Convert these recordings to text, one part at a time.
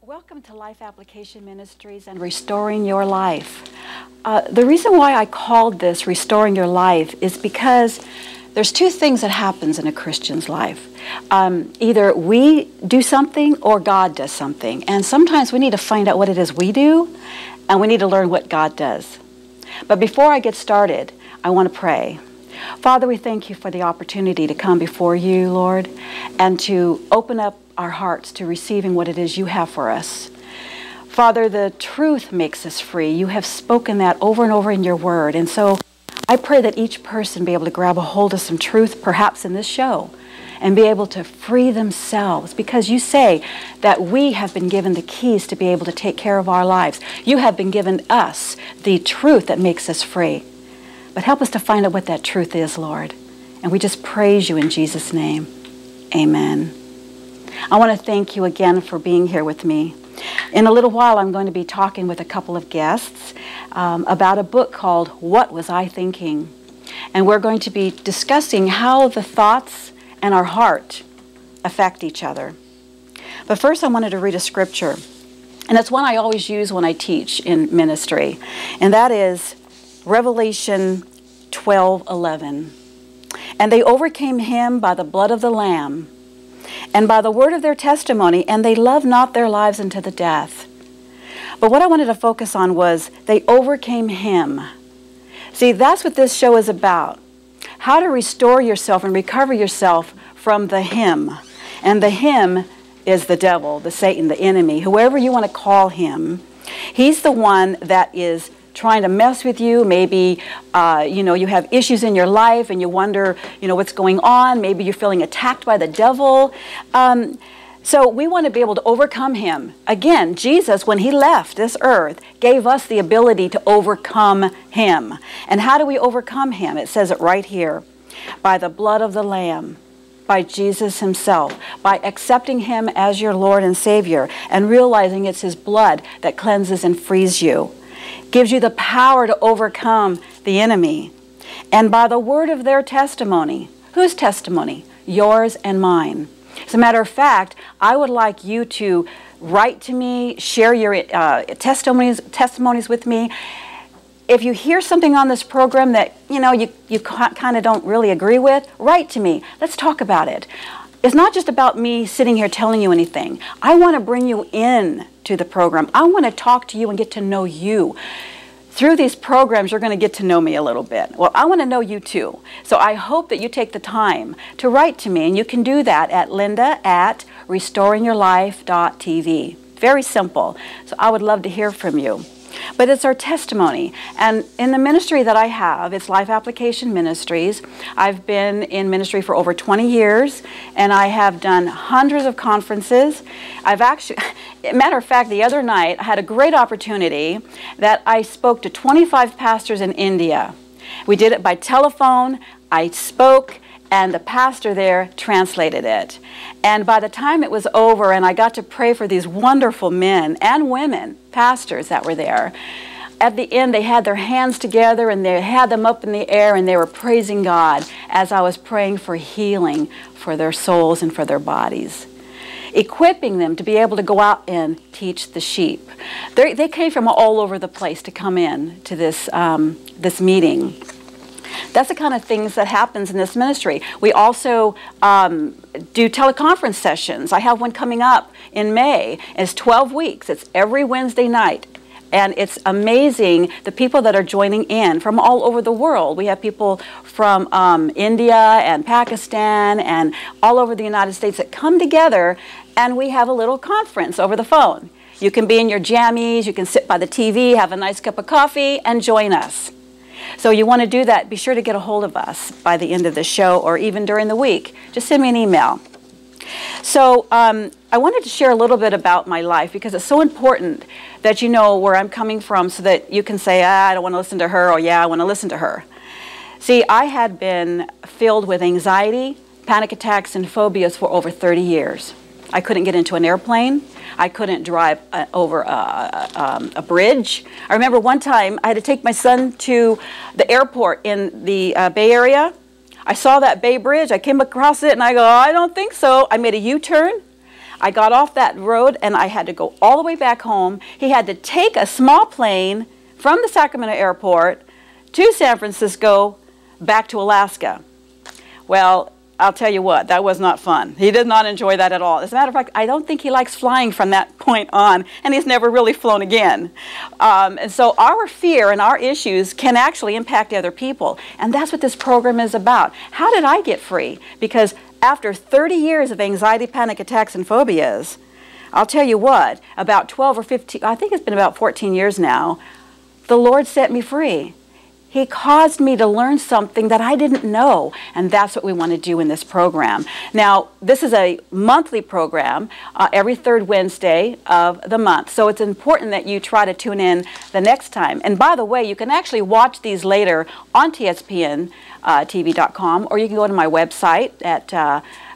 Welcome to Life Application Ministries and Restoring Your Life. The reason why I called this Restoring Your Life is because there's two things that happens in a Christian's life. Either we do something or God does something. And sometimes we need to find out what it is we do, and we need to learn what God does. But before I get started, I want to pray. Father, we thank you for the opportunity to come before you, Lord, and to open up our hearts to receiving what it is you have for us. Father, the truth makes us free. You have spoken that over and over in your word. And so I pray that each person be able to grab a hold of some truth, perhaps in this show, and be able to free themselves, because you say that we have been given the keys to be able to take care of our lives. You have been given us the truth that makes us free. But help us to find out what that truth is, Lord. And we just praise you in Jesus' name. Amen. I want to thank you again for being here with me. In a little while, I'm going to be talking with a couple of guests about a book called What Was I Thinking? And we're going to be discussing how the thoughts and our heart affect each other. But first, I wanted to read a scripture. And it's one I always use when I teach in ministry. And that is Revelation 12:11. And they overcame him by the blood of the Lamb, and by the word of their testimony, and they loved not their lives unto the death. But what I wanted to focus on was they overcame him. See, that's what this show is about. How to restore yourself and recover yourself from the him. And the him is the devil, the Satan, the enemy, whoever you want to call him. He's the one that is trying to mess with you. Maybe, you have issues in your life and you wonder, what's going on. Maybe you're feeling attacked by the devil. So we want to be able to overcome him. Again, Jesus, when he left this earth, gave us the ability to overcome him. And how do we overcome him? It says it right here. By the blood of the Lamb, by Jesus himself, by accepting him as your Lord and Savior, and realizing it's his blood that cleanses and frees you. Gives you the power to overcome the enemy. And by the word of their testimony. Whose testimony? Yours and mine. As a matter of fact, I would like you to write to me, share your testimonies with me. If you hear something on this program that you kind of don't really agree with, write to me. Let's talk about it. It's not just about me sitting here telling you anything. I want to bring you in to the program. I want to talk to you and get to know you. Through these programs, you're going to get to know me a little bit. Well, I want to know you too. So I hope that you take the time to write to me, and you can do that at linda@restoringyourlife.tv. Very simple. So I would love to hear from you. But it's our testimony. And in the ministry that I have, it's Life Application Ministries. I've been in ministry for over 20 years, and I have done hundreds of conferences. Matter of fact, the other night, I had a great opportunity that I spoke to 25 pastors in India. We did it by telephone. I spoke, and the pastor there translated it. And by the time it was over and I got to pray for these wonderful men and women, pastors that were there, at the end they had their hands together and they had them up in the air and they were praising God as I was praying for healing for their souls and for their bodies. Equipping them to be able to go out and teach the sheep. They came from all over the place to come in to this meeting. That's the kind of things that happens in this ministry. We also do teleconference sessions. I have one coming up in May. It's 12 weeks. It's every Wednesday night. And it's amazing the people that are joining in from all over the world. We have people from India and Pakistan and all over the United States that come together, and we have a little conference over the phone. You can be in your jammies, you can sit by the TV, have a nice cup of coffee, and join us. So you want to do that, be sure to get a hold of us by the end of the show or even during the week. Just send me an email. So I wanted to share a little bit about my life because it's so important that you know where I'm coming from so that you can say, I don't want to listen to her, or yeah, I want to listen to her. See, I had been filled with anxiety, panic attacks, and phobias for over 30 years. I couldn't get into an airplane. I couldn't drive over a bridge. I remember one time I had to take my son to the airport in the Bay Area. I saw that Bay Bridge. I came across it and I go, I don't think so. I made a U-turn. I got off that road and I had to go all the way back home. He had to take a small plane from the Sacramento airport to San Francisco back to Alaska. Well, I'll tell you what, that was not fun. He did not enjoy that at all. As a matter of fact, I don't think he likes flying from that point on, and he's never really flown again. And so our fear and our issues can actually impact other people, and that's what this program is about. How did I get free? Because after 30 years of anxiety, panic attacks, and phobias, I'll tell you what, about 12 or 15, I think it's been about 14 years now, the Lord set me free. He caused me to learn something that I didn't know, and that's what we want to do in this program. Now, this is a monthly program, every third Wednesday of the month, so it's important that you try to tune in the next time. And by the way, you can actually watch these later on TSPNTV.com, or you can go to my website at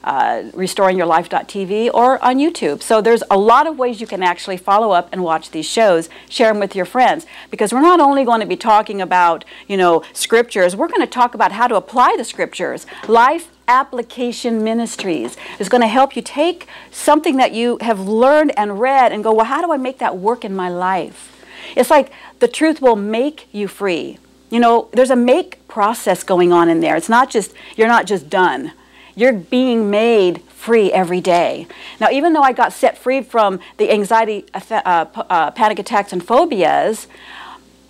restoringyourlife.tv or on YouTube. So there's a lot of ways you can actually follow up and watch these shows, share them with your friends, because we're not only going to be talking about, you know, scriptures, we're going to talk about how to apply the scriptures. Life Application Ministries is going to help you take something that you have learned and read and go, well, how do I make that work in my life? It's like the truth will make you free. You know, there's a make process going on in there. It's not just, you're not just done. You're being made free every day. Now, even though I got set free from the anxiety, panic attacks, and phobias,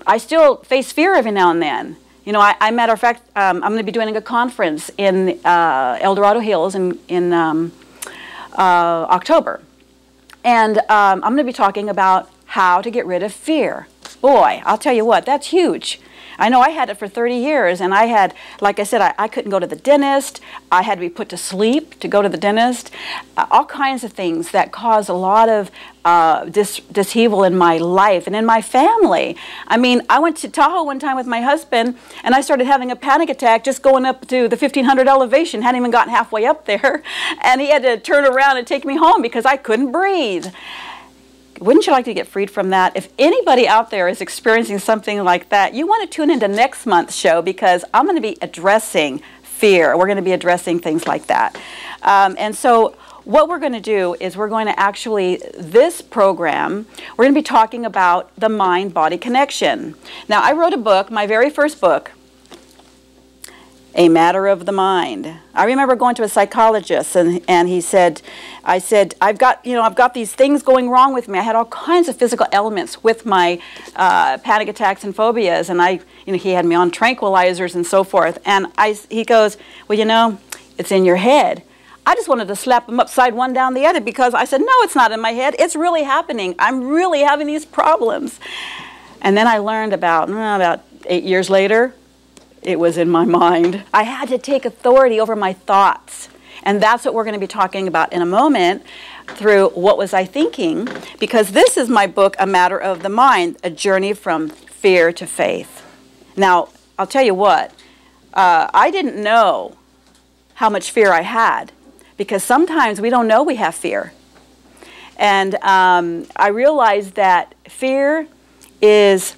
I still face fear every now and then. You know, matter of fact, I'm going to be doing a conference in El Dorado Hills in October. And I'm going to be talking about how to get rid of fear. Boy, I'll tell you what, that's huge. I know I had it for 30 years, and I had, like I said, I couldn't go to the dentist. I had to be put to sleep to go to the dentist. All kinds of things that caused a lot of dishevel in my life and in my family. I mean, I went to Tahoe one time with my husband, and I started having a panic attack just going up to the 1,500 elevation. Hadn't even gotten halfway up there, and he had to turn around and take me home because I couldn't breathe. Wouldn't you like to get freed from that? If anybody out there is experiencing something like that, you want to tune into next month's show, because I'm going to be addressing fear. We're going to be addressing things like that. And so what we're going to do is we're going to actually, this program, we're going to be talking about the mind-body connection. Now, I wrote a book, my very first book, A Matter of the Mind. I remember going to a psychologist, and he said, I said, I've got these things going wrong with me. I had all kinds of physical elements with my panic attacks and phobias, and he had me on tranquilizers and so forth. And he goes, well, you know, it's in your head. I just wanted to slap him upside one down the other, because I said, no, it's not in my head. It's really happening. I'm really having these problems. And then I learned about 8 years later, it was in my mind. I had to take authority over my thoughts. And that's what we're going to be talking about in a moment through What Was I Thinking? Because this is my book, A Matter of the Mind, A Journey from Fear to Faith. Now, I'll tell you what, I didn't know how much fear I had, because sometimes we don't know we have fear. And I realized that fear is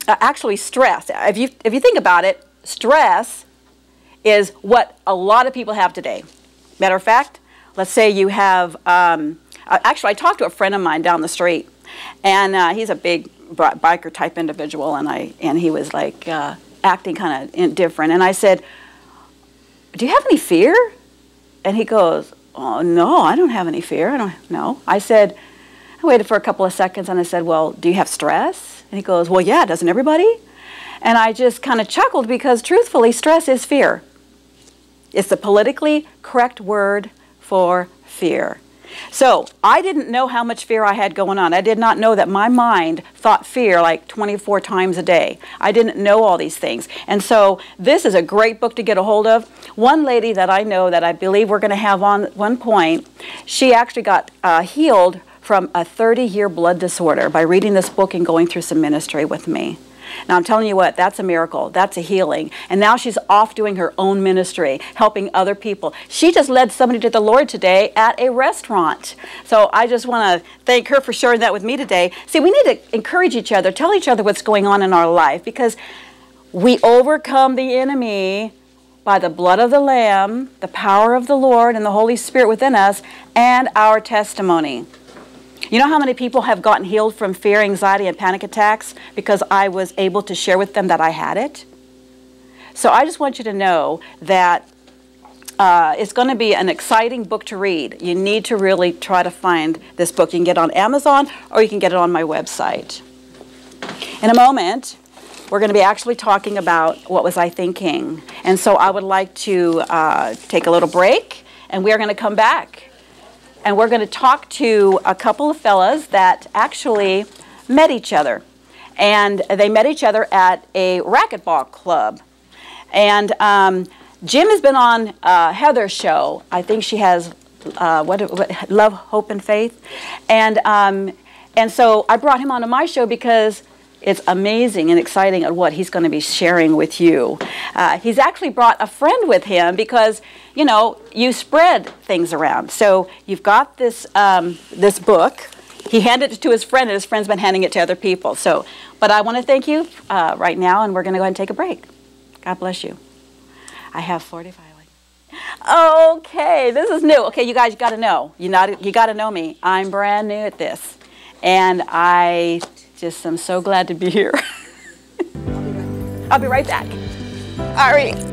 actually stress. If you think about it, stress is what a lot of people have today. Matter of fact, let's say you have, actually I talked to a friend of mine down the street, and he's a big biker type individual, and he was like acting kind of different. And I said, do you have any fear? And he goes, oh, no, I don't have any fear. I don't know. I said, I waited for a couple of seconds, and I said, well, do you have stress? And he goes, well, yeah, doesn't everybody? And I just kind of chuckled, because truthfully, stress is fear. It's the politically correct word for fear. So I didn't know how much fear I had going on. I did not know that my mind thought fear like 24 times a day. I didn't know all these things. And so this is a great book to get a hold of. One lady that I know that I believe we're going to have on one point, she actually got healed from a 30-year blood disorder by reading this book and going through some ministry with me. Now, I'm telling you what, that's a miracle. That's a healing. And now she's off doing her own ministry, helping other people. She just led somebody to the Lord today at a restaurant. So I just want to thank her for sharing that with me today. See, we need to encourage each other, tell each other what's going on in our life, because we overcome the enemy by the blood of the Lamb, the power of the Lord, and the Holy Spirit within us, and our testimony. You know how many people have gotten healed from fear, anxiety, and panic attacks because I was able to share with them that I had it? So I just want you to know that it's going to be an exciting book to read. You need to really try to find this book. You can get it on Amazon or you can get it on my website. In a moment, we're going to be actually talking about what was I thinking. And so I would like to take a little break, and we're going to come back. And we're going to talk to a couple of fellas that actually met each other. And they met each other at a racquetball club. And Jim has been on Heather's show. I think she has Love, Hope, and Faith. And so I brought him onto my show because it's amazing and exciting at what he's going to be sharing with you. He's actually brought a friend with him because, you know, you spread things around. So you've got this, this book. He handed it to his friend, and his friend's been handing it to other people. So, but I want to thank you right now, and we're going to go ahead and take a break. God bless you. I have 45. Okay, this is new. Okay, you guys got to know. You got to know me. I'm brand new at this, and I just am so glad to be here. I'll be right back. All right.